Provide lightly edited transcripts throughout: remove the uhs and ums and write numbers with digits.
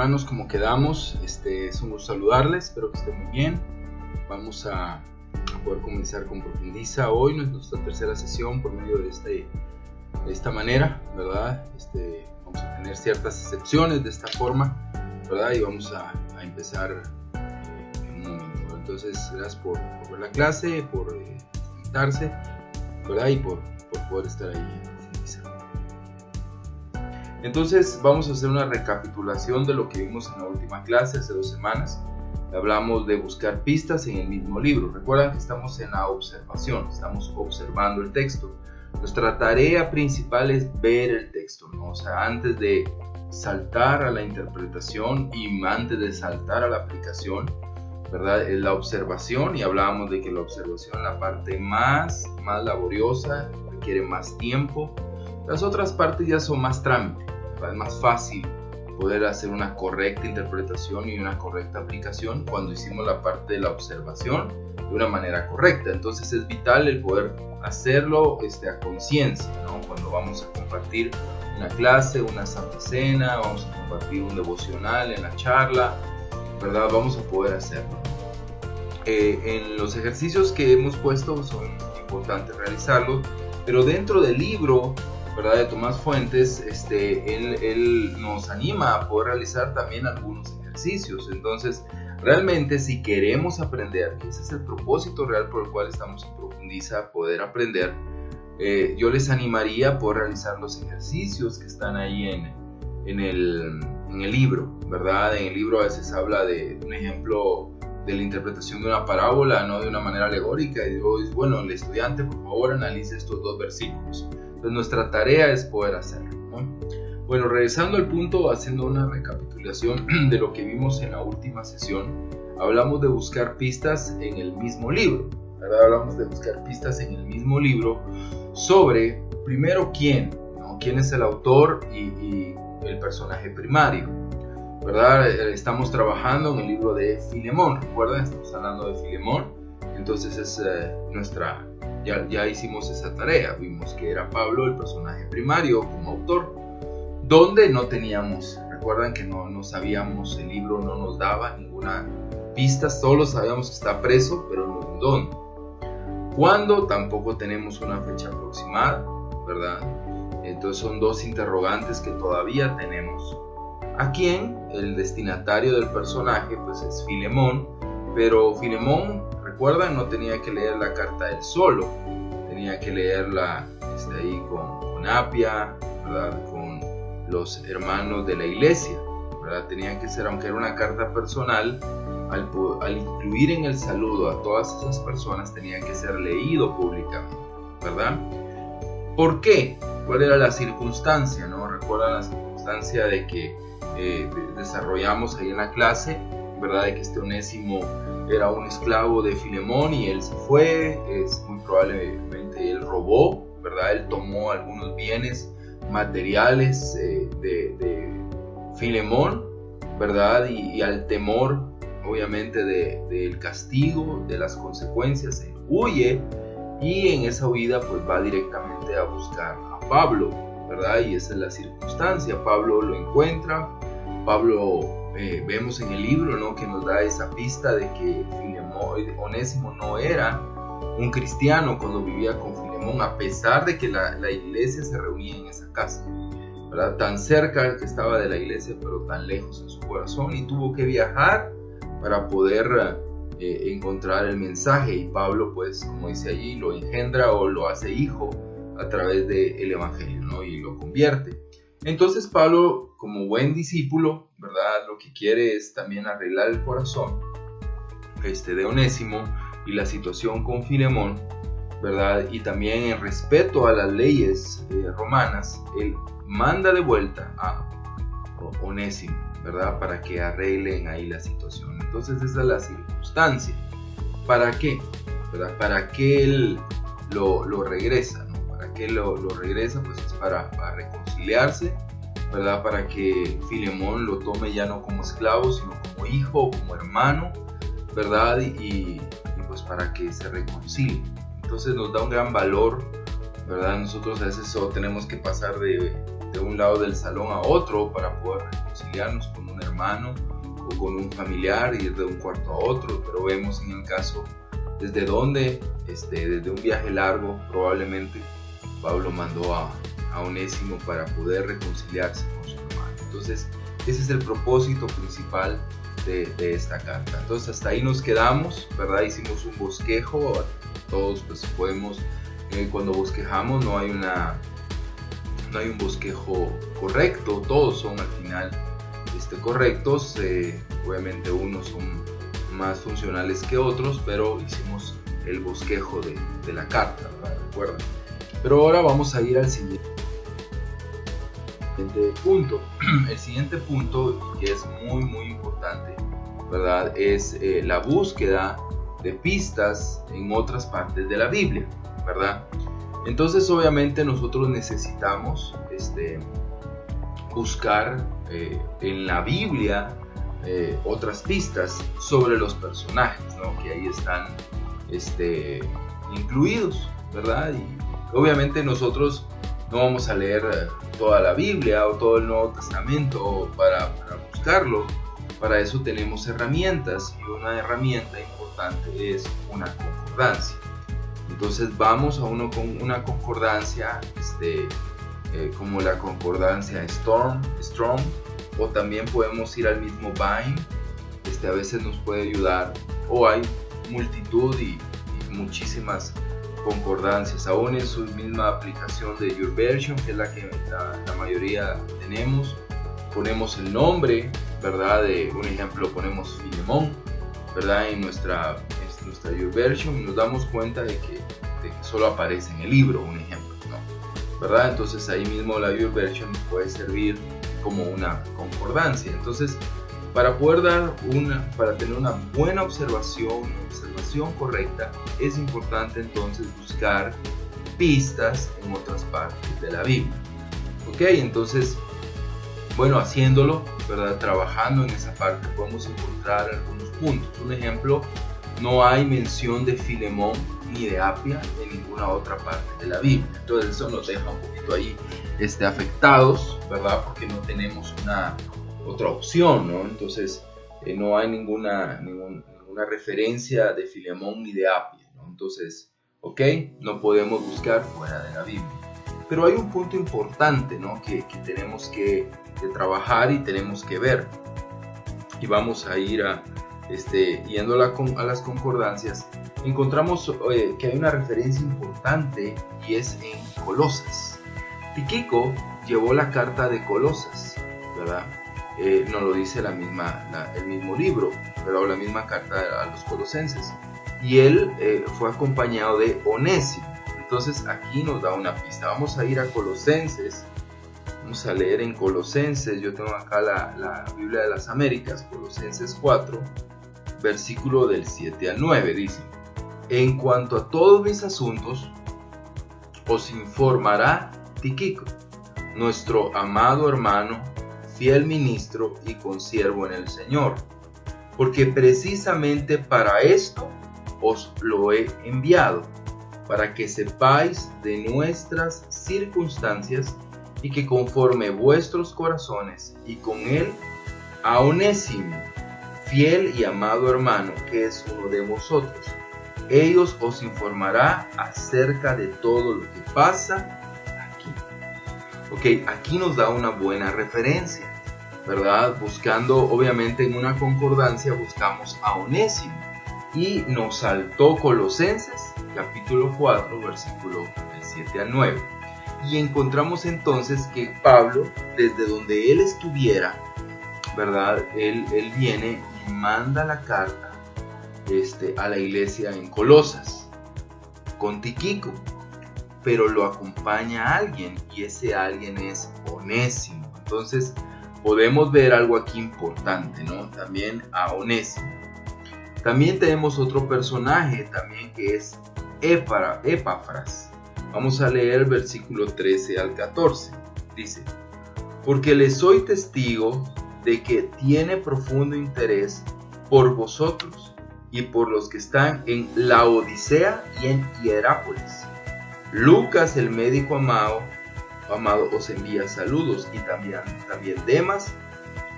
hermanos, ¿cómo quedamos? Es un gusto saludarles, espero que estén muy bien. Vamos a poder comenzar con Profundiza hoy, nuestra tercera sesión por medio de esta manera, ¿verdad? Vamos a tener ciertas excepciones de esta forma, ¿verdad? Y vamos a empezar en un momento. Entonces, gracias por ver la clase, por conectarse, ¿verdad? Y por poder estar ahí. Entonces vamos a hacer una recapitulación de lo que vimos en la última clase hace 2 semanas. Hablamos de buscar pistas en el mismo libro. Recuerdan que estamos en la observación, estamos observando el texto. Nuestra tarea principal es ver el texto, ¿no? O sea, antes de saltar a la interpretación y antes de saltar a la aplicación, ¿verdad? Es la observación, y hablábamos de que la observación es la parte más laboriosa, requiere más tiempo. Las otras partes ya son más trámite, es más fácil poder hacer una correcta interpretación y una correcta aplicación cuando hicimos la parte de la observación de una manera correcta. Entonces es vital el poder hacerlo a conciencia, ¿no? Cuando vamos a compartir una clase, una santa cena, vamos a compartir un devocional en la charla, ¿verdad? Vamos a poder hacerlo. En los ejercicios que hemos puesto son importantes realizarlos, pero dentro del libro, ¿verdad?, de Tomás Fuentes, él nos anima a poder realizar también algunos ejercicios. Entonces, realmente si queremos aprender, que ese es el propósito real por el cual estamos en Profundiza, poder aprender, yo les animaría a poder realizar los ejercicios que están ahí en el libro, ¿verdad? En el libro a veces habla de un ejemplo de la interpretación de una parábola, no de una manera alegórica, y digo, bueno, el estudiante, por favor, analice estos 2 versículos. Entonces nuestra tarea es poder hacerlo, ¿no? Bueno, regresando al punto, haciendo una recapitulación de lo que vimos en la última sesión, hablamos de buscar pistas en el mismo libro, ¿verdad? Hablamos de buscar pistas en el mismo libro sobre, primero, quién, ¿no? Quién es el autor y el personaje primario, ¿verdad? Estamos trabajando en el libro de Filemón, ¿recuerdan? Estamos hablando de Filemón, entonces es ya hicimos esa tarea, vimos que era Pablo el personaje primario como autor, donde no teníamos, recuerdan que no sabíamos, el libro no nos daba ninguna pista, solo sabíamos que está preso, pero no en dónde. ¿Cuándo? Tampoco tenemos una fecha aproximada, ¿verdad? Entonces son 2 interrogantes que todavía tenemos. ¿A quién? El destinatario del personaje pues es Filemón, pero Filemón, recuerdan, no tenía que leer la carta él solo, tenía que leerla ahí con Apia, ¿verdad? Con los hermanos de la iglesia, ¿verdad? Tenía que ser, aunque era una carta personal, al incluir en el saludo a todas esas personas, tenía que ser leído públicamente, ¿verdad? ¿Por qué? ¿Cuál era la circunstancia, no? ¿Recuerdan la circunstancia de que desarrollamos ahí en la clase, ¿verdad? De que Onésimo era un esclavo de Filemón y él se fue, muy probablemente él robó, ¿verdad? Él tomó algunos bienes materiales de Filemón, ¿verdad? Y al temor, obviamente, del castigo, de las consecuencias, él huye, y en esa huida pues va directamente a buscar a Pablo, ¿verdad? Y esa es la circunstancia. Pablo lo encuentra, Pablo vemos en el libro, ¿no?, que nos da esa pista de que Onésimo no era un cristiano cuando vivía con Filemón, a pesar de que la iglesia se reunía en esa casa, ¿verdad? Tan cerca que estaba de la iglesia, pero tan lejos en su corazón, y tuvo que viajar para poder encontrar el mensaje, y Pablo, pues, como dice allí, lo engendra o lo hace hijo a través del evangelio, ¿no?, y lo convierte. Entonces Pablo, como buen discípulo, ¿verdad?, lo que quiere es también arreglar el corazón de Onésimo y la situación con Filemón, ¿verdad? Y también en respeto a las leyes romanas, él manda de vuelta a Onésimo, ¿verdad?, para que arreglen ahí la situación. Entonces esa es la circunstancia. ¿Para qué? ¿Verdad? ¿Para qué él lo regresa, ¿no? ¿Para qué lo regresa? Pues es para reconciliarse, ¿verdad? Para que Filemón lo tome ya no como esclavo, sino como hijo, como hermano, ¿verdad? Y pues para que se reconcilie. Entonces nos da un gran valor, ¿verdad? Nosotros a veces solo tenemos que pasar de un lado del salón a otro para poder reconciliarnos con un hermano hermano o con un familiar, ir de un cuarto a otro, pero vemos en el caso desde donde, desde un viaje largo, probablemente Pablo mandó a Onésimo para poder reconciliarse con su hermano. Entonces, ese es el propósito principal de esta carta. Entonces, hasta ahí nos quedamos, ¿verdad? Hicimos un bosquejo, todos pues podemos, cuando bosquejamos no hay un bosquejo correcto, todos son al final correctos, obviamente unos son más funcionales que otros, pero hicimos el bosquejo de la carta, ¿verdad? ¿Recuerdan? Pero ahora vamos a ir al siguiente punto. El siguiente punto, que es muy muy importante, ¿verdad? Es la búsqueda de pistas en otras partes de la Biblia, ¿verdad? Entonces obviamente nosotros necesitamos buscar en la Biblia otras pistas sobre los personajes, ¿no? Que ahí están incluidos, ¿verdad? Y obviamente nosotros no vamos a leer toda la Biblia o todo el Nuevo Testamento para buscarlo. Para eso tenemos herramientas, y una herramienta importante es una concordancia. Entonces vamos a una concordancia como la concordancia Strong, o también podemos ir al mismo Vine, a veces nos puede ayudar, o hay multitud y muchísimas concordancias, aún en su misma aplicación de YouVersion, que es la que la mayoría tenemos. Ponemos el nombre, ¿verdad? De un ejemplo, ponemos Filemón, ¿verdad? En nuestra YouVersion, y nos damos cuenta de que solo aparece en el libro, un ejemplo, ¿no? ¿Verdad? Entonces ahí mismo la YouVersion puede servir como una concordancia. Entonces, para tener una buena observación correcta, es importante entonces buscar pistas en otras partes de la Biblia. ¿Ok? Entonces, bueno, haciéndolo, ¿verdad? Trabajando en esa parte, podemos encontrar algunos puntos. Un ejemplo, no hay mención de Filemón ni de Apia en ninguna otra parte de la Biblia. Entonces eso nos deja un poquito ahí afectados, ¿verdad? Porque no tenemos otra opción, ¿no? Entonces no hay ninguna referencia de Filemón ni de Apia, ¿no? Entonces, ¿ok? No podemos buscar fuera de la Biblia. Pero hay un punto importante, ¿no? que tenemos que trabajar y tenemos que ver. Y vamos a ir yendo a las concordancias. Encontramos que hay una referencia importante, y es en Colosas. Tíquico llevó la carta de Colosas, ¿verdad? Nos lo dice el mismo libro, pero la misma carta a los colosenses. Y él fue acompañado de Onésimo. Entonces aquí nos da una pista. Vamos a ir a Colosenses. Vamos a leer en Colosenses. Yo tengo acá la Biblia de las Américas, Colosenses 4, versículo del 7 al 9. Dice: en cuanto a todos mis asuntos, os informará Tíquico, nuestro amado hermano, fiel ministro y consiervo en el Señor, porque precisamente para esto os lo he enviado, para que sepáis de nuestras circunstancias, y que conforme vuestros corazones, y con él a Onésimo, fiel y amado hermano, que es uno de vosotros, ellos os informará acerca de todo lo que pasa aquí. Ok, aquí nos da una buena referencia, ¿verdad? Buscando, obviamente en una concordancia buscamos a Onésimo, y nos saltó Colosenses capítulo 4 versículo del 7 al 9, y encontramos entonces que Pablo, desde donde él estuviera, ¿verdad? Él viene y manda la carta a la iglesia en Colosas con Tíquico, pero lo acompaña alguien, y ese alguien es Onésimo. Entonces podemos ver algo aquí importante, ¿no? También a Onésimo. También tenemos otro personaje también, que es Epafras. Vamos a leer versículo 13 al 14. Dice: porque le soy testigo de que tiene profundo interés por vosotros y por los que están en Laodicea y en Hierápolis. Lucas, el médico amado os envía saludos, y también Demas,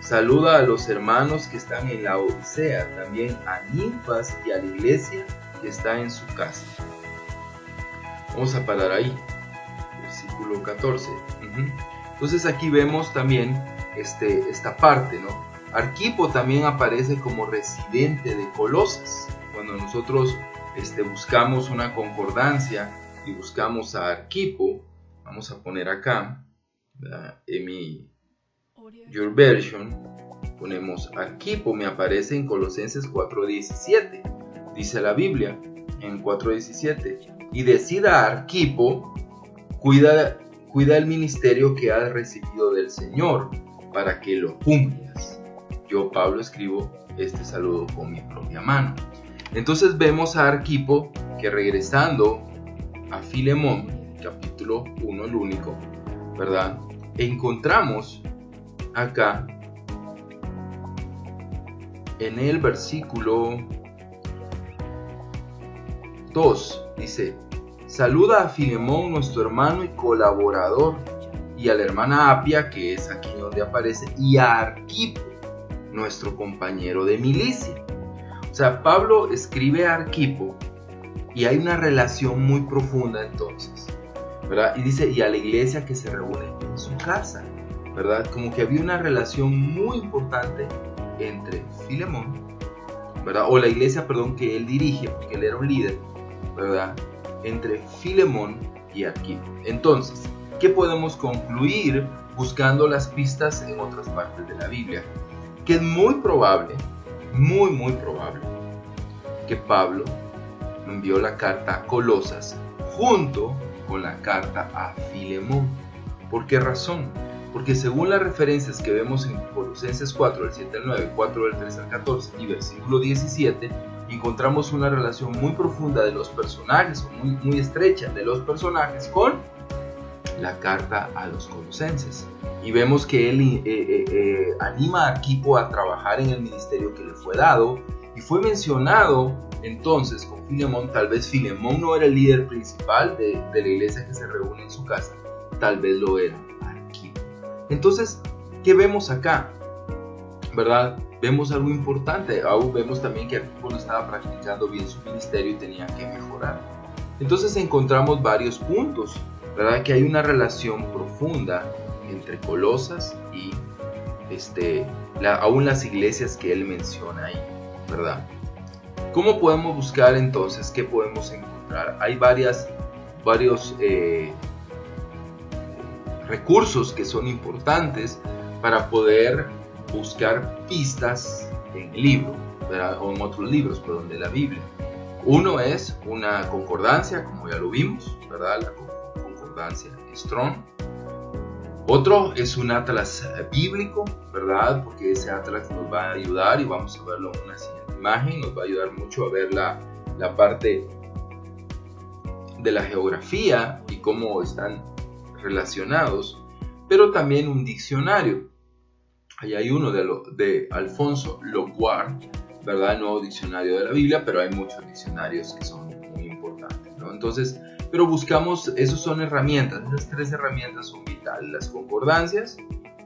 Saluda a los hermanos que están en la Odisea, también a Ninfas y a la iglesia que está en su casa. Vamos a parar ahí, versículo 14. Entonces aquí vemos también esta parte, ¿no? Arquipo también aparece como residente de Colosas. Cuando nosotros buscamos una concordancia y buscamos a Arquipo, vamos a poner acá, ¿verdad? En mi Your Version, ponemos Arquipo, me aparece en Colosenses 4:17. Dice la Biblia en 4:17, y decida Arquipo, cuida el ministerio que has recibido del Señor, para que lo cumplas. Yo, Pablo, escribo este saludo con mi propia mano. Entonces vemos a Arquipo que, regresando a Filemón, capítulo 1, el único, ¿verdad? Encontramos acá en el versículo 2, dice: saluda a Filemón, nuestro hermano y colaborador, y a la hermana Apia, que es aquí donde aparece, y a Arquipo, nuestro compañero de milicia. O sea, Pablo escribe a Arquipo y hay una relación muy profunda entonces, ¿verdad? Y dice, y a la iglesia que se reúne en su casa, ¿verdad? Como que había una relación muy importante entre Filemón, ¿verdad? O la iglesia, perdón, que él dirige, porque él era un líder, ¿verdad? Entre Filemón y Arquipo. Entonces, ¿qué podemos concluir buscando las pistas en otras partes de la Biblia? Que es muy probable, muy probable, que Pablo envió la carta a Colosas junto con la carta a Filemón. ¿Por qué razón? Porque según las referencias que vemos en Colosenses 4, del 7 al 9, 4 del 3 al 14 y versículo 17, encontramos una relación muy profunda de los personajes, o muy estrecha de los personajes, con la carta a los colosenses. Y vemos que él anima a Arquipo a trabajar en el ministerio que le fue dado, y fue mencionado entonces con Filemón. Tal vez Filemón no era el líder principal de la iglesia que se reúne en su casa, tal vez lo era Arquipo. Entonces, ¿qué vemos acá? ¿Verdad? Vemos algo importante. Aún vemos también que Arquipo no estaba practicando bien su ministerio y tenía que mejorar. Entonces encontramos varios puntos, ¿verdad? Que hay una relación profunda entre Colosas y aún las iglesias que él menciona ahí, ¿verdad? ¿Cómo podemos buscar entonces? ¿Qué podemos encontrar? Hay varios recursos que son importantes para poder buscar pistas en el libro, ¿verdad? O en otros libros, perdón, de la Biblia. Uno es una concordancia, como ya lo vimos, ¿verdad? La concordancia Strong. Otro es un atlas bíblico, ¿verdad? Porque ese atlas nos va a ayudar, y vamos a verlo en una siguiente imagen, nos va a ayudar mucho a ver la parte de la geografía y cómo están relacionados, pero también un diccionario. Ahí hay uno de Alfonso Loguard, ¿verdad? Nuevo diccionario de la Biblia, pero hay muchos diccionarios que son muy importantes, ¿no? Entonces, pero buscamos, esos son herramientas, esas tres herramientas son vitales: las concordancias,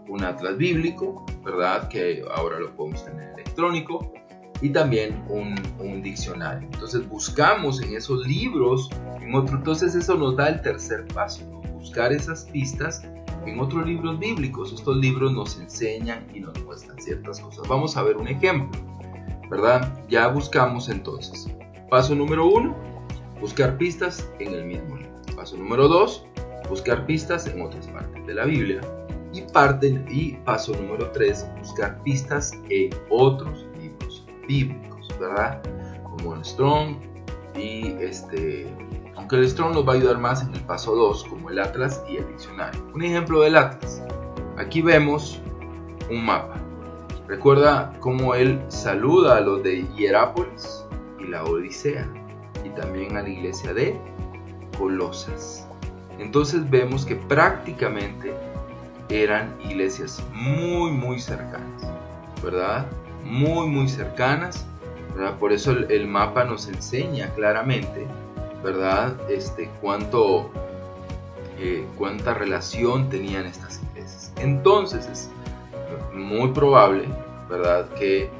un atlas bíblico, ¿verdad? Que ahora lo podemos tener electrónico, y también un diccionario. Entonces buscamos en esos libros, entonces eso nos da el tercer paso, ¿no? Buscar esas pistas en otros libros bíblicos. Estos libros nos enseñan y nos muestran ciertas cosas. Vamos a ver un ejemplo, ¿verdad? Ya buscamos entonces. Paso número 1, buscar pistas en el mismo libro. Paso número 2, buscar pistas en otras partes de la Biblia. Y paso número 3, buscar pistas en otros libros bíblicos, ¿verdad? Como el Strong, y aunque el Strong nos va a ayudar más en el paso 2, como el atlas y el diccionario. Un ejemplo del atlas. Aquí vemos un mapa. Recuerda cómo él saluda a los de Hierápolis y la Odisea, y también a la iglesia de Colosas. Entonces vemos que prácticamente eran iglesias muy cercanas, ¿verdad? Muy cercanas, ¿verdad? Por eso el mapa nos enseña claramente, ¿verdad? Cuánta relación tenían estas iglesias. Entonces muy probable, ¿verdad?, que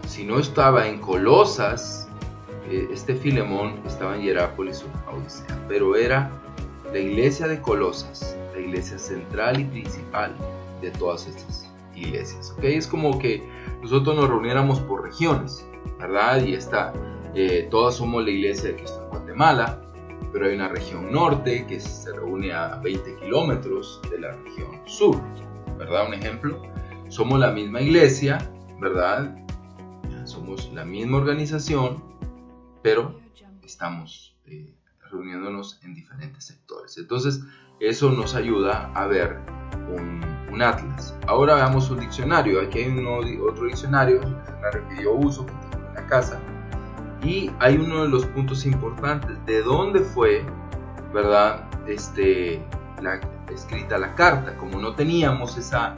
si no estaba en Colosas, este Filemón estaba en Hierápolis o Odisea, pero era la iglesia de Colosas, la iglesia central y principal de todas estas iglesias. ¿Okay? Es como que nosotros nos reuniéramos por regiones, ¿verdad? Y todas somos la iglesia que está en Guatemala, pero hay una región norte que se reúne a 20 kilómetros de la región sur, ¿verdad? Un ejemplo, somos la misma iglesia, ¿verdad? Somos la misma organización, pero estamos reuniéndonos en diferentes sectores. Entonces, eso nos ayuda a ver un atlas. Ahora veamos un diccionario. Aquí hay otro diccionario, un diccionario que yo uso, que tengo en la casa. Y hay uno de los puntos importantes, de dónde fue, ¿verdad?, escrita la carta. Como no teníamos esa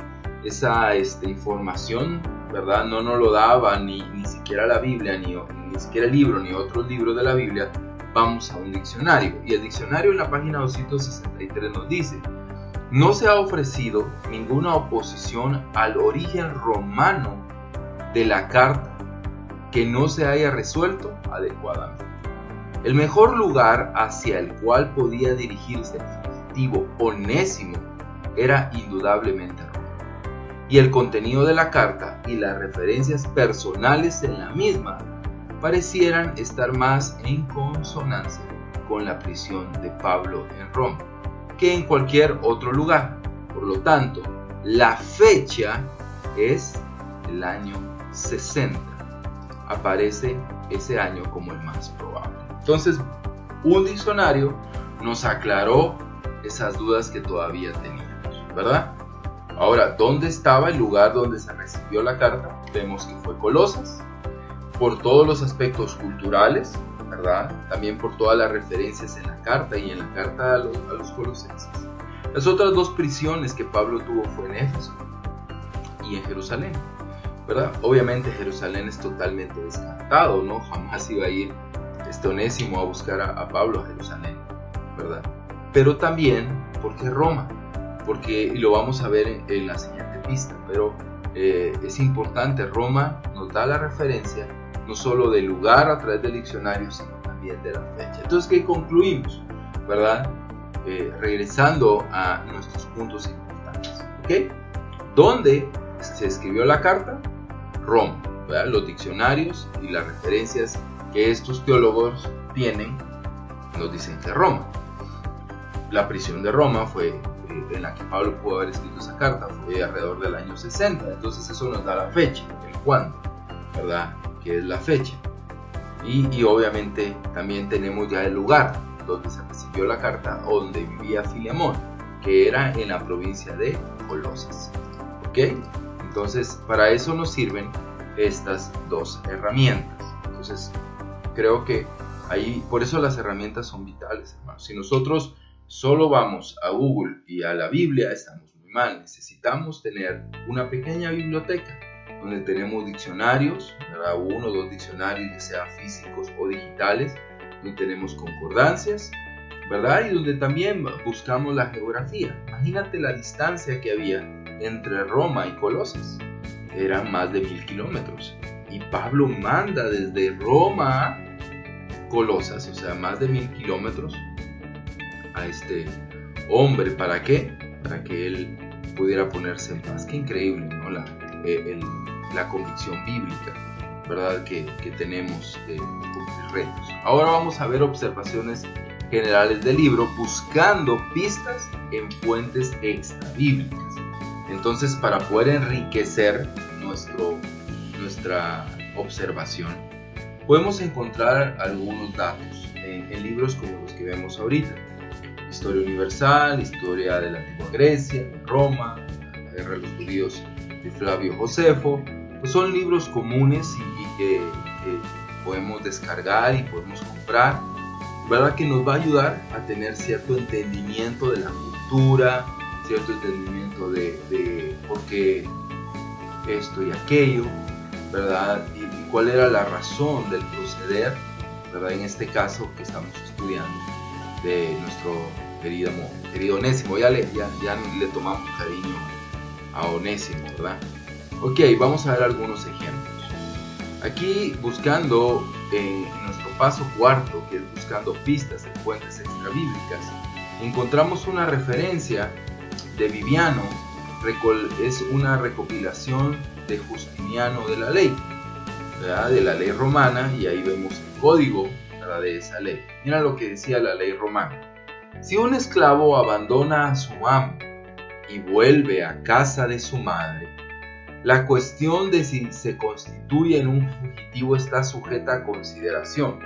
información, ¿verdad?, no nos lo daba ni siquiera la Biblia, ni siquiera el libro, ni otros libros de la Biblia. Vamos a un diccionario, y el diccionario en la página 263 nos dice: no se ha ofrecido ninguna oposición al origen romano de la carta que no se haya resuelto adecuadamente. El mejor lugar hacia el cual podía dirigirse el fugitivo Onésimo era indudablemente Roma, y el contenido de la carta y las referencias personales en la misma parecieran estar más en consonancia con la prisión de Pablo en Roma que en cualquier otro lugar. Por lo tanto, la fecha es el año 60. Aparece ese año como el más probable. Entonces, un diccionario nos aclaró esas dudas que todavía teníamos, ¿verdad? Ahora, ¿dónde estaba el lugar donde se recibió la carta? Vemos que fue Colosas, por todos los aspectos culturales, ¿verdad? También por todas las referencias en la carta y en la carta a los colosenses. Las otras dos prisiones que Pablo tuvo fue en Éfeso y en Jerusalén, ¿verdad? Obviamente Jerusalén es totalmente descartado, ¿no? Jamás iba a ir Onésimo a buscar a Pablo a Jerusalén, ¿verdad? Pero también, ¿por qué Roma? Porque lo vamos a ver en la siguiente pista, pero es importante. Roma nos da la referencia no solo del lugar a través del diccionario, sino también de la fecha. Entonces, ¿qué concluimos? ¿Verdad? Regresando a nuestros puntos importantes, ¿ok? ¿Dónde se escribió la carta? Roma, ¿verdad? Los diccionarios y las referencias que estos teólogos tienen nos dicen que Roma. La prisión de Roma fue en la que Pablo pudo haber escrito esa carta, fue alrededor del año 60. Entonces eso nos da la fecha, el cuándo, ¿verdad?, que es la fecha. Y obviamente también tenemos ya el lugar donde se recibió la carta, donde vivía Filemón, que era en la provincia de Colosas. ¿Ok? Entonces, para eso nos sirven estas dos herramientas. Entonces, creo que ahí, por eso las herramientas son vitales, hermanos. Si nosotros solo vamos a Google y a la Biblia, estamos muy mal. Necesitamos tener una pequeña biblioteca donde tenemos diccionarios, ¿verdad? 1 o 2 diccionarios, ya sea físicos o digitales, donde tenemos concordancias, ¿verdad? Y donde también buscamos la geografía. Imagínate la distancia que había entre Roma y Colosas. Eran más de 1000 kilómetros. Y Pablo manda desde Roma a Colosas, o sea, más de 1000 kilómetros, a este hombre. ¿Para qué? Para que él pudiera ponerse en paz. Qué increíble, ¿no? La convicción bíblica, ¿verdad?, que tenemos de cumplir retos. Ahora vamos a ver observaciones generales del libro, buscando pistas en fuentes extrabíblicas. Entonces, para poder enriquecer nuestra observación, podemos encontrar algunos datos en libros como los que vemos ahorita: Historia Universal, Historia de la Antigua Grecia, de Roma, La Guerra de los Judíos de Flavio Josefo. Pues son libros comunes y que podemos descargar y podemos comprar, ¿verdad?, que nos va a ayudar a tener cierto entendimiento de la cultura, cierto entendimiento de por qué esto y aquello, ¿verdad? Y cuál era la razón del proceder, ¿verdad?, en este caso que estamos estudiando, de nuestro querido Onésimo. Ya le tomamos cariño a Onésimo, ¿verdad? Ok, vamos a ver algunos ejemplos. Aquí buscando en nuestro paso cuarto, que es buscando pistas en fuentes extrabíblicas, encontramos una referencia de Viviano, es una recopilación de Justiniano de la ley, ¿verdad? De la ley romana, y ahí vemos el código, ¿verdad?, de esa ley. Mira lo que decía la ley romana. Si un esclavo abandona a su amo y vuelve a casa de su madre, la cuestión de si se constituye en un fugitivo está sujeta a consideración.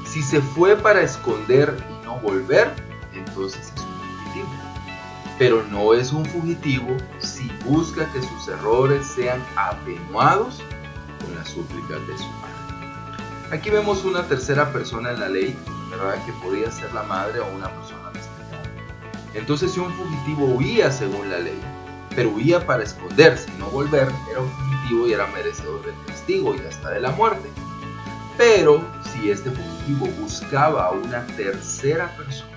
Si se fue para esconder y no volver, entonces es un fugitivo. Pero no es un fugitivo si busca que sus errores sean atenuados con las súplicas de su madre. Aquí vemos una tercera persona en la ley, ¿verdad?, que podía ser la madre o una persona destinada. Entonces, si un fugitivo huía según la ley, pero huía para esconderse y no volver, era un fugitivo y era merecedor del castigo y hasta de la muerte. Pero si este fugitivo buscaba a una tercera persona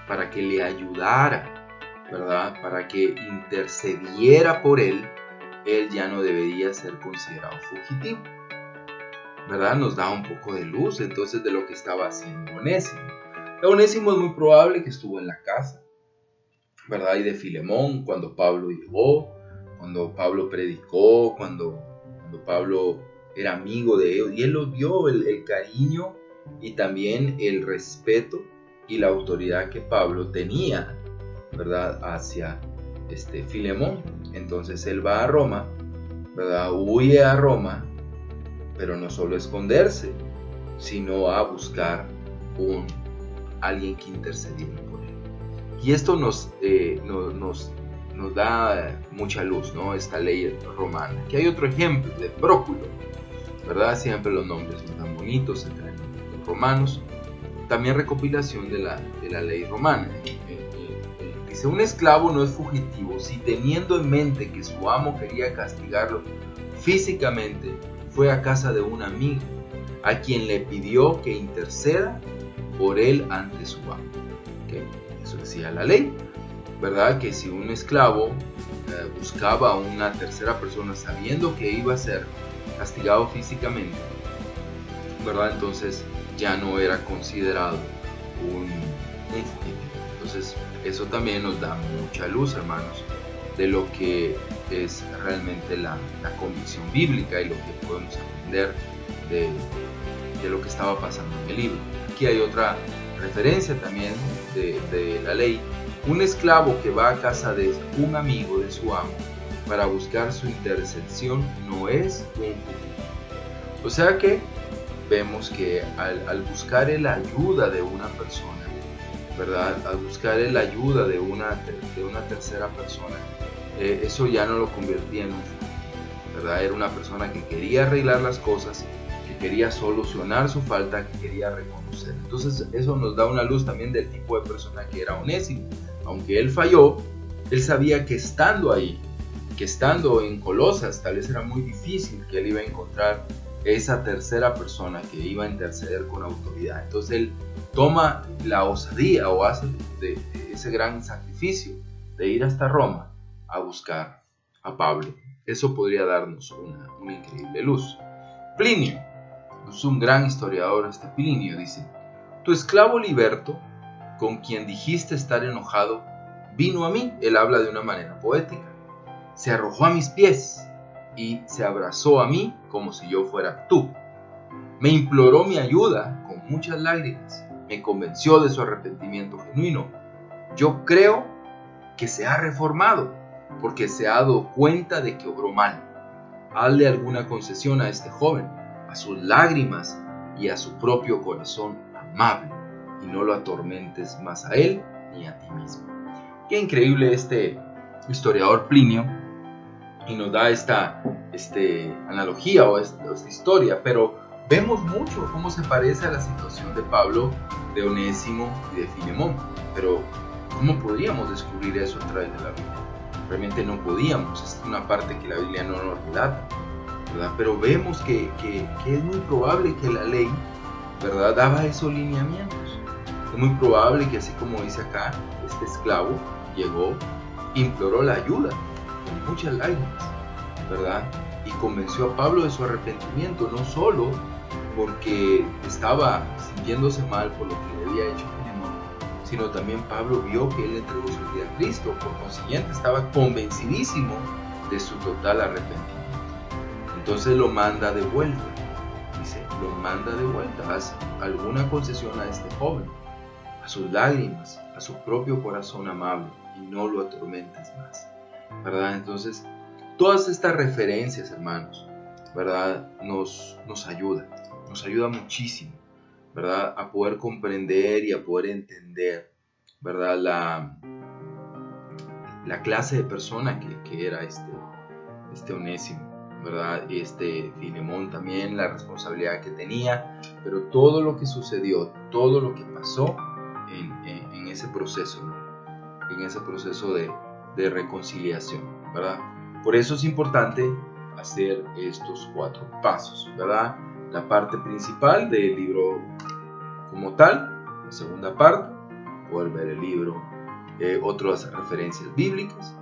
para que le ayudara, ¿verdad?, para que intercediera por él ya no debería ser considerado fugitivo, ¿verdad? Nos da un poco de luz entonces de lo que estaba haciendo Onésimo. Onésimo es muy probable que estuvo en la casa, ¿verdad?, y de Filemón cuando Pablo llegó, cuando Pablo predicó, cuando Pablo era amigo de ellos, y él los vio el cariño y también el respeto y la autoridad que Pablo tenía, ¿verdad?, hacia Filemón. Entonces él va a Roma, ¿verdad?, huye a Roma, pero no solo a esconderse, sino a buscar alguien que intercediera por él. Y esto nos da mucha luz, ¿no?, esta ley romana. Aquí hay otro ejemplo de Próculo, ¿verdad? Siempre los nombres son tan bonitos entre los romanos. También recopilación de la ley romana. Dice: un esclavo no es fugitivo si, teniendo en mente que su amo quería castigarlo físicamente, fue a casa de un amigo a quien le pidió que interceda por él ante su amo. ¿Okay? Eso decía la ley, ¿verdad? Que si un esclavo buscaba a una tercera persona sabiendo que iba a ser castigado físicamente, ¿verdad?, entonces ya no era considerado un fugitivo. Entonces eso también nos da mucha luz, hermanos, de lo que es realmente la convicción bíblica y lo que podemos aprender de lo que estaba pasando en el libro. Aquí hay otra referencia también de la ley: un esclavo que va a casa de un amigo de su amo para buscar su intercesión no es un fugitivo. O sea que vemos que al buscar la ayuda de una persona, ¿verdad?, al buscar la ayuda de una tercera persona, eso ya no lo convertía en un fugitivo, ¿verdad? Era una persona que quería arreglar las cosas, que quería solucionar su falta, que quería reconocer. Entonces eso nos da una luz también del tipo de persona que era Onésimo. Aunque él falló, él sabía que estando ahí, que estando en Colosas, tal vez era muy difícil que él iba a encontrar esa tercera persona que iba a interceder con autoridad. Entonces él toma la osadía o hace de ese gran sacrificio de ir hasta Roma a buscar a Pablo. Eso podría darnos una increíble luz. Plinio es un gran historiador. Plinio dice: tu esclavo liberto, con quien dijiste estar enojado, vino a mí. Él habla de una manera poética. Se arrojó a mis pies y se abrazó a mí como si yo fuera tú. Me imploró mi ayuda con muchas lágrimas. Me convenció de su arrepentimiento genuino. Yo creo que se ha reformado porque se ha dado cuenta de que obró mal. Hazle alguna concesión a este joven, a sus lágrimas y a su propio corazón amable, y no lo atormentes más a él ni a ti mismo. Qué increíble este historiador Plinio, y nos da esta analogía o esta historia, pero vemos mucho cómo se parece a la situación de Pablo, de Onésimo y de Filemón. Pero ¿cómo podríamos descubrir eso a través de la Biblia? Realmente no podíamos. Es una parte que la Biblia no nos relata, ¿verdad? Pero vemos que es muy probable que la ley, ¿verdad?, daba esos lineamientos. Es muy probable que, así como dice acá, este esclavo llegó, imploró la ayuda con muchas lágrimas, ¿verdad? Y convenció a Pablo de su arrepentimiento, no solo porque estaba sintiéndose mal por lo que le había hecho Filemón, sino también Pablo vio que él entregó su vida a Cristo, por consiguiente estaba convencidísimo de su total arrepentimiento. Entonces lo manda de vuelta, dice, lo manda de vuelta, haz alguna concesión a este joven, a sus lágrimas, a su propio corazón amable, y no lo atormentes más, ¿verdad? Entonces, todas estas referencias, hermanos, ¿verdad? Nos ayuda muchísimo, ¿verdad? A poder comprender y a poder entender, ¿verdad? La clase de persona que era este Onésimo, ¿verdad? Este Filemón también, la responsabilidad que tenía, pero todo lo que sucedió, todo lo que pasó en ese proceso, ¿no? En ese proceso de reconciliación, ¿verdad? Por eso es importante hacer estos 4 pasos, ¿verdad? La parte principal del libro como tal, la segunda parte, poder ver el libro, otras referencias bíblicas,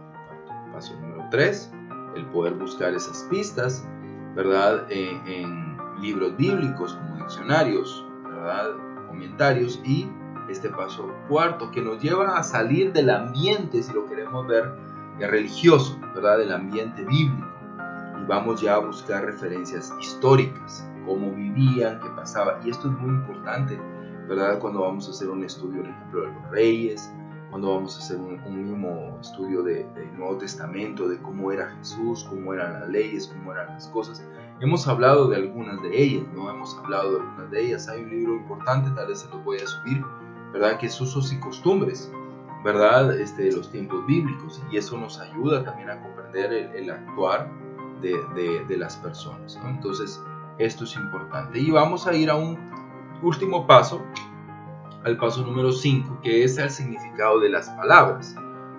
paso número 3, el poder buscar esas pistas, ¿verdad? En libros bíblicos como diccionarios, ¿verdad? Comentarios, y este paso 4 que nos lleva a salir del ambiente, si lo queremos ver, religioso, ¿verdad? Del ambiente bíblico, y vamos ya a buscar referencias históricas, cómo vivían, qué pasaba, y esto es muy importante, ¿verdad? Cuando vamos a hacer un estudio, por ejemplo, de los reyes, cuando vamos a hacer un mismo estudio del Nuevo Testamento, de cómo era Jesús, cómo eran las leyes, cómo eran las cosas. Hemos hablado de algunas de ellas, ¿no? Hemos hablado de algunas de ellas. Hay un libro importante, tal vez se los voy a subir, ¿verdad? Que es Usos y Costumbres, ¿verdad? De los tiempos bíblicos, y eso nos ayuda también a comprender el actuar de las personas, ¿no? Entonces, esto es importante. Y vamos a ir a un último paso, al paso número 5, que es el significado de las palabras,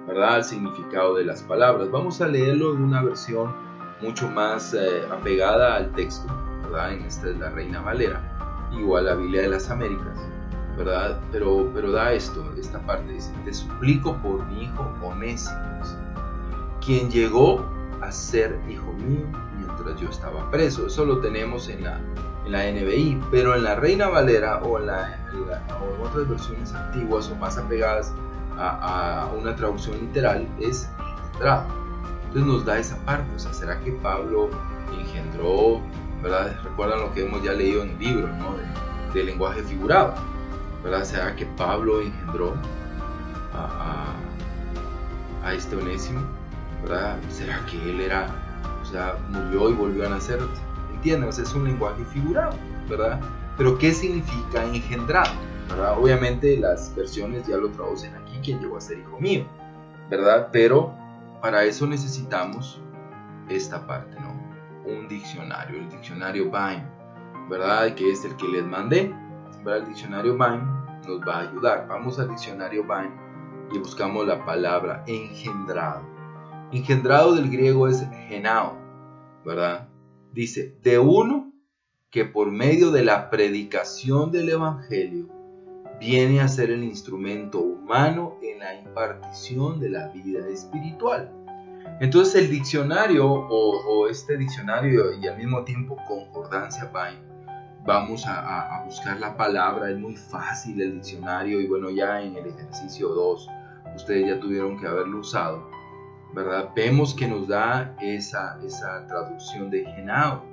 ¿verdad? El significado de las palabras. Vamos a leerlo en una versión mucho más apegada al texto, ¿verdad? En esta es la Reina Valera, igual la Biblia de las Américas, ¿verdad? Pero da esta parte, dice: te suplico por mi hijo Onésimo, quien llegó a ser hijo mío mientras yo estaba preso. Eso lo tenemos en la NBI, pero en la Reina Valera o en otras versiones antiguas o más apegadas a una traducción literal es engendrado. Entonces nos da esa parte, o sea, ¿será que Pablo engendró, ¿verdad? Recuerdan lo que hemos ya leído en el libro, ¿no? De lenguaje figurado, ¿verdad? ¿Será que Pablo engendró a este Onésimo, ¿verdad? ¿Será que él murió y volvió a nacer? ¿Entienden? O sea, es un lenguaje figurado, ¿verdad? Pero ¿qué significa engendrado? ¿Verdad? Obviamente las versiones ya lo traducen aquí, quien llegó a ser hijo mío, ¿verdad? Pero para eso necesitamos esta parte, ¿no? Un diccionario, el diccionario Vine, ¿verdad? Que es el que les mandé, ¿verdad? El diccionario Vine nos va a ayudar. Vamos al diccionario Vine y buscamos la palabra engendrado. Engendrado del griego es genao, ¿verdad? Dice, de uno que por medio de la predicación del evangelio viene a ser el instrumento humano en la impartición de la vida espiritual. Entonces el diccionario o este diccionario y al mismo tiempo concordancia Vine, vamos a buscar la palabra. Es muy fácil el diccionario, y bueno, ya en el ejercicio 2 ustedes ya tuvieron que haberlo usado, ¿verdad? Vemos que nos da esa traducción de genao,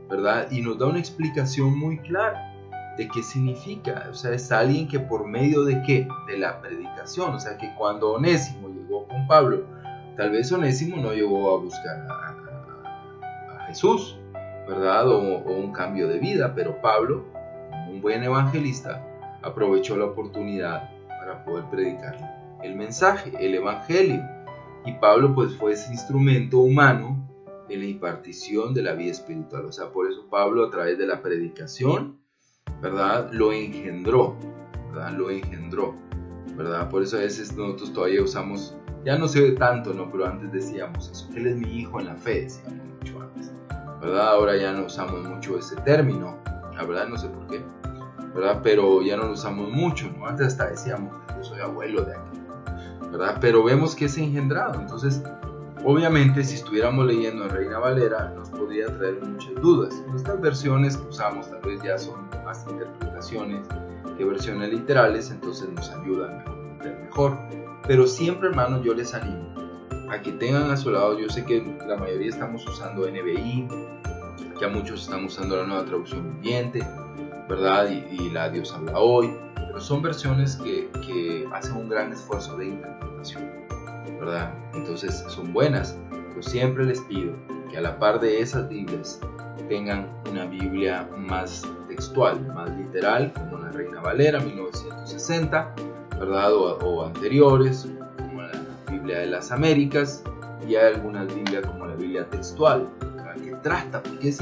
¿verdad? Y nos da una explicación muy clara de qué significa. O sea, es alguien que por medio de ¿qué? De la predicación. O sea, que cuando Onésimo llegó con Pablo, tal vez Onésimo no llegó a buscar a Jesús, ¿verdad? O un cambio de vida, pero Pablo, un buen evangelista, aprovechó la oportunidad para poder predicar el mensaje, el evangelio. Y Pablo pues fue ese instrumento humano en la impartición de la vida espiritual. O sea, por eso Pablo a través de la predicación, ¿verdad? Lo engendró, ¿verdad? Lo engendró, ¿verdad? Por eso a veces nosotros todavía usamos, ya no se ve tanto, ¿no? Pero antes decíamos eso, que él es mi hijo en la fe, decíamos mucho antes, ¿verdad? Ahora ya no usamos mucho ese término, la verdad no sé por qué, ¿verdad? Pero ya no lo usamos mucho, ¿no? Antes hasta decíamos, yo soy abuelo de aquel, ¿verdad? Pero vemos que es engendrado. Entonces Obviamente, si estuviéramos leyendo en Reina Valera, nos podría traer muchas dudas. Estas versiones que usamos tal vez ya son más interpretaciones que versiones literales, entonces nos ayudan a comprender mejor. Pero siempre, hermanos, yo les animo a que tengan a su lado. Yo sé que la mayoría estamos usando NBI, ya muchos están usando la Nueva Traducción Viviente, ¿verdad? Y la Dios habla hoy, pero son versiones que hacen un gran esfuerzo de interpretación, ¿verdad? Entonces son buenas, pero siempre les pido que a la par de esas Biblias tengan una Biblia más textual, más literal, como la Reina Valera 1960, ¿verdad? O anteriores, como la Biblia de las Américas, y hay algunas Biblias como la Biblia textual, que trata, porque es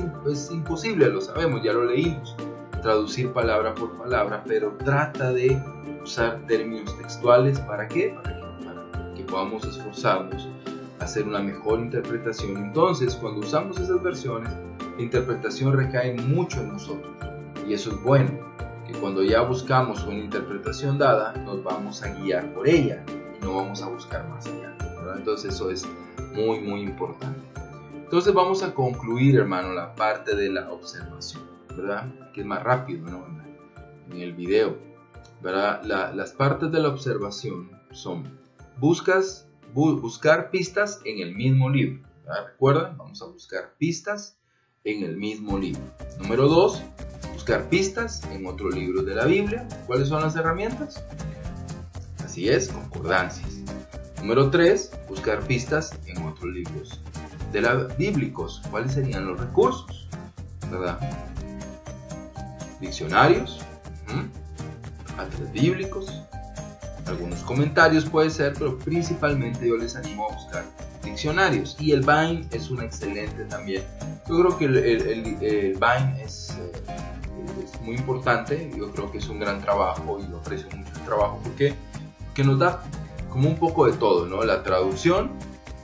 imposible, lo sabemos, ya lo leímos, traducir palabra por palabra, pero trata de usar términos textuales. ¿Para qué? Para que podamos esforzarnos a hacer una mejor interpretación. Entonces, cuando usamos esas versiones, la interpretación recae mucho en nosotros, y eso es bueno, que cuando ya buscamos una interpretación dada, nos vamos a guiar por ella y no vamos a buscar más allá, ¿verdad? Entonces eso es muy muy importante. Entonces vamos a concluir, hermano, la parte de la observación, ¿verdad? Que es más rápido, ¿no? En el video, ¿verdad? Las partes de la observación son buscar pistas en el mismo libro, ¿verdad? ¿Recuerdan? Vamos a buscar pistas en el mismo libro. Número 2, buscar pistas en otro libro de la Biblia. ¿Cuáles son las herramientas? Así es, concordancias. Número 3, buscar pistas en otros libros bíblicos. ¿Cuáles serían los recursos? ¿Verdad? Diccionarios, atlas bíblicos, algunos comentarios puede ser, pero principalmente yo les animo a buscar diccionarios. Y el Vine es una excelente también. Yo creo que el Vine es muy importante. Yo creo que es un gran trabajo y lo aprecio mucho el trabajo porque nos da como un poco de todo, ¿no? La traducción,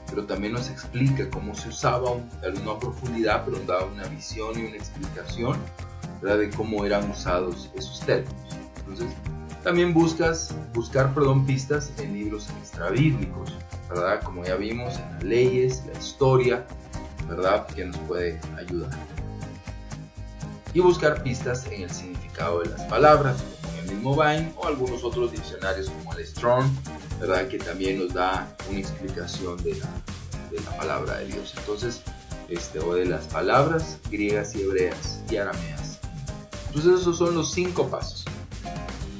pero también nos explica cómo se usaba no a profundidad, pero da una visión y una explicación, ¿verdad? De cómo eran usados esos términos. Entonces, también buscar pistas en libros extrabíblicos, ¿verdad? Como ya vimos, en las leyes, la historia, ¿verdad? Que nos puede ayudar. Y buscar pistas en el significado de las palabras, como en el mismo Vine o algunos otros diccionarios como el Strong, ¿verdad? Que también nos da una explicación de la palabra de Dios. Entonces, o de las palabras griegas y hebreas y arameas. Entonces, esos son los 5 pasos.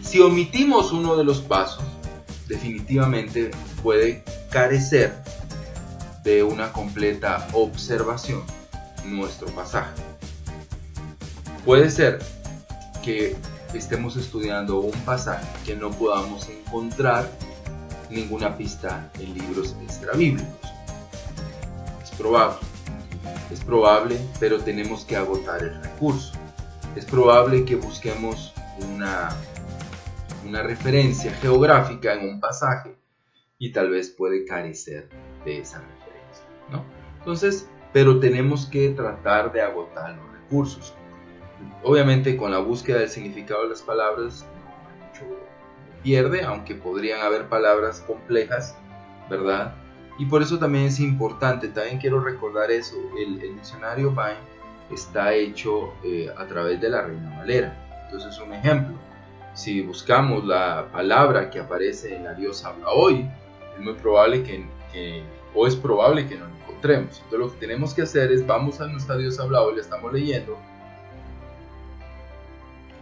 Si omitimos uno de los pasos, definitivamente puede carecer de una completa observación nuestro pasaje. Puede ser que estemos estudiando un pasaje que no podamos encontrar ninguna pista en libros extrabíblicos. Es probable, pero tenemos que agotar el recurso. Es probable que busquemos una referencia geográfica en un pasaje y tal vez puede carecer de esa referencia, ¿no? Entonces, pero tenemos que tratar de agotar los recursos. Obviamente, con la búsqueda del significado de las palabras no mucho pierde, aunque podrían haber palabras complejas, ¿verdad? Y por eso también es importante, también quiero recordar eso, el diccionario Vine está hecho a través de la Reina Valera. Entonces, un ejemplo, si buscamos la palabra que aparece en la Dios habla hoy, es muy probable o es probable que no la encontremos. Entonces, lo que tenemos que hacer es, vamos a nuestra Dios habla hoy, la estamos leyendo,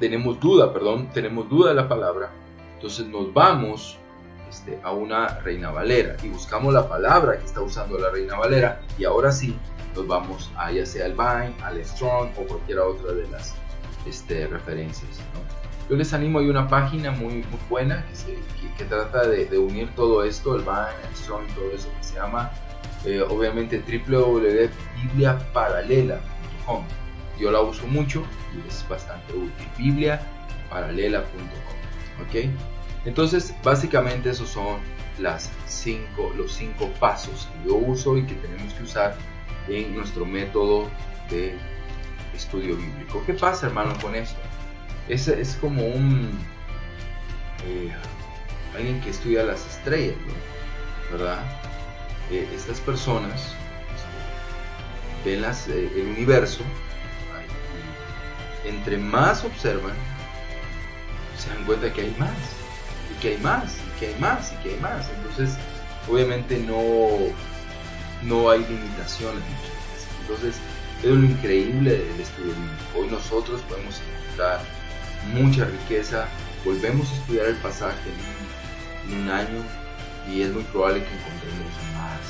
tenemos duda de la palabra, entonces nos vamos a una Reina Valera y buscamos la palabra que está usando la Reina Valera, y ahora sí nos vamos a ya sea al Vine, al Strong o cualquier otra de las referencias, ¿no? Yo les animo, hay una página muy buena que trata de unir todo esto, el Vine, el Strong y todo eso, que se llama obviamente www.bibliaparalela.com. Yo la uso mucho y es bastante útil, bibliaparalela.com, ¿ok? Entonces, básicamente esos son los 5 pasos que yo uso y que tenemos que usar en nuestro método de estudio bíblico. ¿Qué pasa, hermano, con esto? Es como alguien que estudia las estrellas, ¿no? ¿Verdad? estas personas ven el universo, y entre más observan, se dan cuenta que hay más, y que hay más, y que hay más, y que hay más. Entonces, obviamente no hay limitaciones muchas veces. Entonces, es lo increíble del estudio bíblico. Hoy nosotros podemos encontrar mucha riqueza. Volvemos a estudiar el pasaje en un año y es muy probable que encontremos más,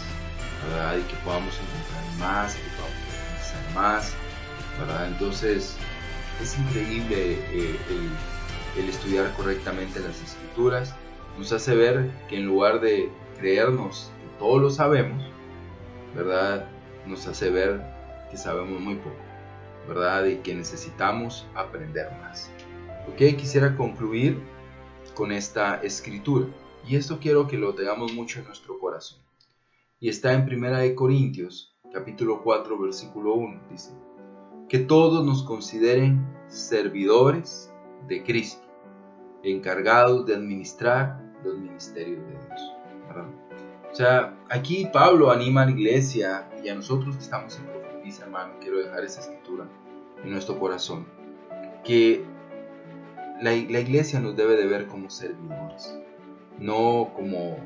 ¿verdad? Y que podamos encontrar más, y que podamos profundizar más, ¿verdad? Entonces, es increíble el estudiar correctamente las Escrituras. Nos hace ver que en lugar de creernos que todo lo sabemos, ¿verdad? Nos hace ver que sabemos muy poco, ¿verdad? Y que necesitamos aprender más. Ok, quisiera concluir con esta escritura. Y esto quiero que lo tengamos mucho en nuestro corazón. Y está en 1 Corintios, capítulo 4, versículo 1. Dice, que todos nos consideren servidores de Cristo, encargados de administrar los ministerios de Dios, ¿verdad? O sea, aquí Pablo anima a la iglesia y a nosotros que estamos en Profundiza, hermano, quiero dejar esa escritura en nuestro corazón, que la iglesia nos debe de ver como servidores, no como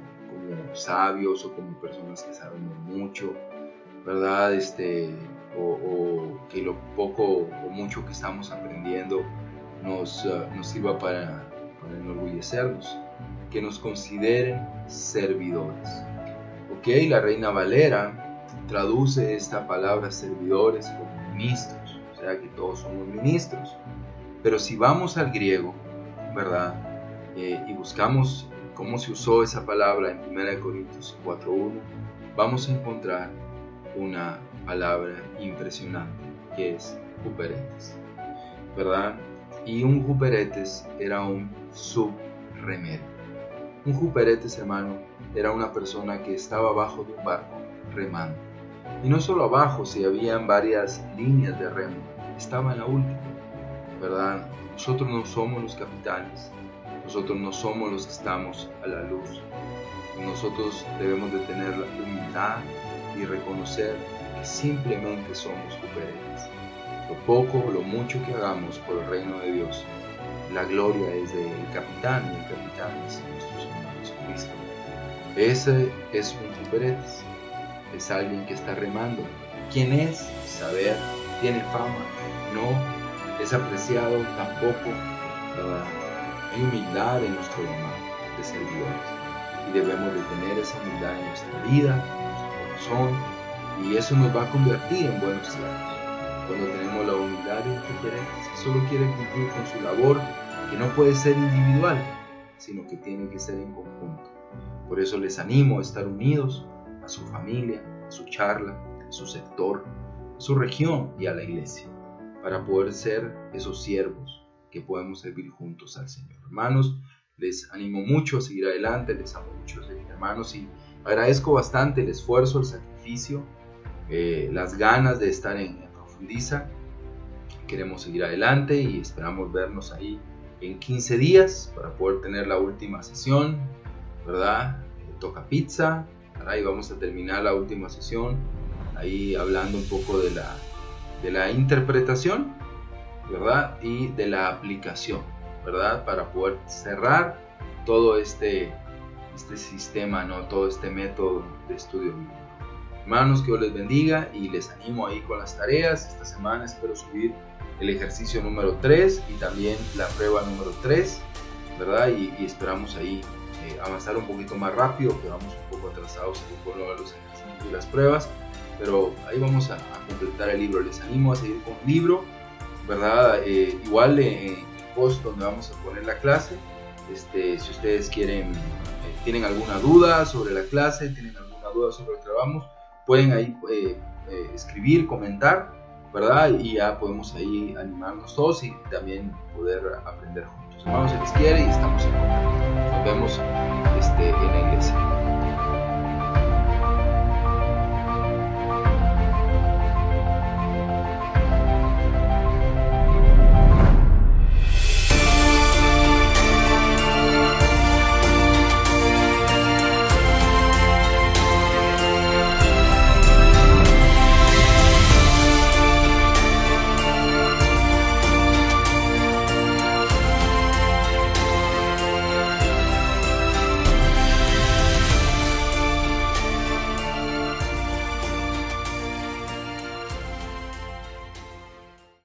sabios o como personas que sabemos mucho, ¿verdad? O que lo poco o mucho que estamos aprendiendo nos sirva para enorgullecernos, que nos consideren servidores. Ok, la Reina Valera traduce esta palabra servidores como ministros, o sea que todos somos ministros. Pero si vamos al griego, ¿verdad? Y buscamos cómo se usó esa palabra en 1 Corintios 4.1, vamos a encontrar una palabra impresionante que es huperetes, ¿verdad? Y un huperetes era un subremero. Un huperetes, hermano, era una persona que estaba abajo de un barco remando. Y no solo abajo, si habían varias líneas de remo, estaba en la última, ¿verdad? Nosotros no somos los capitanes, nosotros no somos los que estamos a la luz. Nosotros debemos de tener la humildad y reconocer que simplemente somos huperetes. Lo poco o lo mucho que hagamos por el reino de Dios, la gloria es del capitán, y el capitán es nuestro Señor Jesucristo. Ese es un huperetes, es alguien que está remando. ¿Quién es? Saber. ¿Tiene fama? No. ¿Es apreciado? Tampoco. Hay humildad en nuestro llamado de servidores y debemos de tener esa humildad en nuestra vida, en nuestro corazón, y eso nos va a convertir en buenos siervos. Cuando tenemos la humildad de un huperetes que solo quiere cumplir con su labor, que no puede ser individual, sino que tiene que ser en conjunto. Por eso les animo a estar unidos a su familia, a su charla, a su sector, a su región y a la iglesia, para poder ser esos siervos que podemos servir juntos al Señor. Hermanos, les animo mucho a seguir adelante, les amo mucho, hermanos, y agradezco bastante el esfuerzo, el sacrificio, las ganas de estar en Profundiza. Queremos seguir adelante y esperamos vernos ahí en 15 días para poder tener la última sesión, ¿verdad? Toca pizza, ¿verdad? Y vamos a terminar la última sesión ahí hablando un poco de la interpretación, ¿verdad? Y de la aplicación, ¿verdad? Para poder cerrar todo este sistema, ¿no? Todo este método de estudio bíblico. Hermanos, que Dios les bendiga y les animo ahí con las tareas. Esta semana espero subir el ejercicio número 3 y también la prueba número 3, ¿verdad? Y esperamos ahí avanzar un poquito más rápido, que vamos un poco atrasados con los ejercicios y las pruebas, pero ahí vamos a completar el libro. Les animo a seguir con el libro, ¿verdad? Igual en el post donde vamos a poner la clase, si ustedes quieren, tienen alguna duda sobre la clase, tienen alguna duda sobre lo que vamos, pueden ahí escribir, comentar, ¿verdad? Y ya podemos ahí animarnos todos y también poder aprender juntos. Hermanos, se les quiere y estamos en contacto. Nos vemos en el